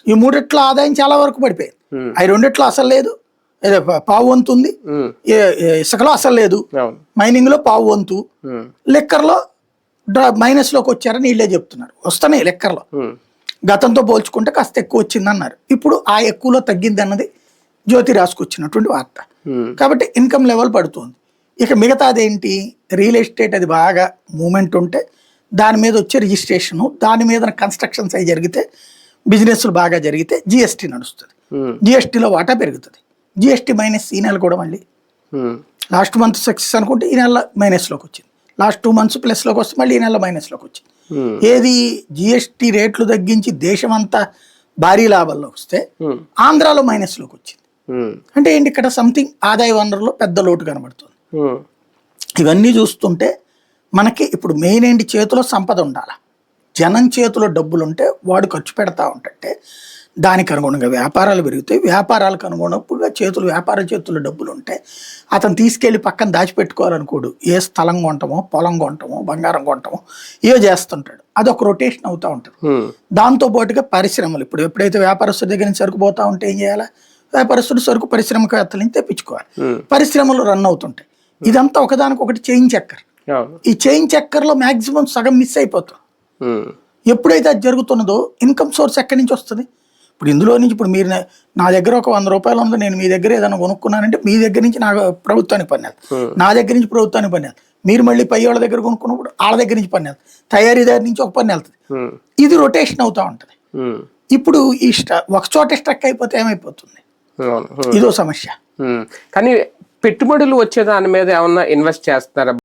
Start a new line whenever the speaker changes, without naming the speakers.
ఈ మూడిట్ల ఆదాయం చాలా వరకు పడిపోయింది. అవి రెండిట్లో అసలు లేదు, పావు వంతు ఉంది, ఇసుకలో అసలు లేదు, మైనింగ్ లో పావు వంతు, లిక్కర్లో మైనస్ లోకి వచ్చారని వీళ్ళే చెప్తున్నారు. వస్తున్నాయి లిక్కర్లో గతంతో పోల్చుకుంటే కాస్త ఎక్కువ వచ్చింది అన్నారు. ఇప్పుడు ఆ ఎక్కువలో తగ్గింది అన్నది జ్యోతి రాసుకొచ్చినటువంటి వార్త. కాబట్టి ఇన్కమ్ లెవెల్ పడుతుంది. ఇక మిగతాదేంటి, రియల్ ఎస్టేట్ అది బాగా మూమెంట్ ఉంటే దాని మీద వచ్చే రిజిస్ట్రేషను, దాని మీద కన్స్ట్రక్షన్స్ అవి జరిగితే, బిజినెస్లు బాగా జరిగితే జిఎస్టీ నడుస్తుంది. జిఎస్టీలో వాటా పెరుగుతుంది. జిఎస్టీ మైనస్ ఈ నెల కూడా మళ్ళీ లాస్ట్ మంత్ సక్సెస్ అనుకుంటే ఈ నెల మైనస్లోకి వచ్చింది, లాస్ట్ 2 months ప్లస్లోకి వస్తే మళ్ళీ ఈ నెల మైనస్లోకి వచ్చింది. ఏది జిఎస్టీ రేట్లు తగ్గించి దేశం అంతా భారీ లాభాల్లో వస్తే ఆంధ్రాలో మైనస్లోకి వచ్చింది. అంటే ఏంటి, ఇక్కడ సంథింగ్ ఆదాయ వనరులో పెద్ద లోటు కనబడుతుంది. ఇవన్నీ చూస్తుంటే మనకి ఇప్పుడు మెయిన్ ఏంటి, చేతిలో సంపద ఉండాలి, జనం చేతిలో డబ్బులు ఉంటే వాడు ఖర్చు పెడతా ఉంటే దానికి అనుగుణంగా వ్యాపారాలు పెరుగుతాయి. వ్యాపారాలకు అనుగుణంగా వ్యాపార చేతుల్లో డబ్బులు ఉంటే అతను తీసుకెళ్లి పక్కన దాచిపెట్టుకోవాలనుకోడు. ఏ స్థలం కొంటామో, పొలం కొంటామో, బంగారం కొంటామో ఏవో చేస్తుంటాడు. అదొక రొటేషన్ అవుతూ ఉంటుంది. దాంతో పాటుగా పరిశ్రమలు, ఇప్పుడు ఎప్పుడైతే వ్యాపారస్తుడి దగ్గర నుంచి సరుకు పోతా ఉంటే ఏం చేయాలి, వ్యాపారస్తుడు సరుకు పరిశ్రమవేత్తల నుంచి తెప్పించుకోవాలి. పరిశ్రమలు రన్ అవుతుంటాయి. ఇదంతా ఒకదానికొకటి చైన్ చక్కర్. ఈ చైన్ చక్కర్లో మాక్సిమం సగం మిస్ అయిపోతుంది. ఎప్పుడైతే అది జరుగుతున్నదో ఇన్కమ్ సోర్స్ ఎక్కడి నుంచి వస్తుంది? ఇప్పుడు ఇందులో నుంచి ఇప్పుడు మీరు నా దగ్గర ఒక 100 రూపాయలు ఉంది, నేను మీ దగ్గర ఏదైనా కొనుక్కున్నానంటే మీ దగ్గర నుంచి నాకు ప్రభుత్వానికి పని వెళ్తుంది, నా దగ్గర నుంచి ప్రభుత్వానికి పని వెళ్తుంది. మీరు మళ్ళీ పై వాళ్ళ దగ్గర కొనుక్కున్నప్పుడు వాళ్ళ దగ్గర నుంచి పని వెళ్తుంది, తయారీదారి నుంచి ఒక పని వెళ్తుంది. ఇది రొటేషన్ అవుతూ ఉంటుంది. ఇప్పుడు ఈ ఒక చోట స్ట్రక్ అయిపోతే ఏమైపోతుంది, ఇదో సమస్య.
కానీ పెట్టుబడులు వచ్చే దాని మీద ఏమన్నా ఇన్వెస్ట్ చేస్తారా?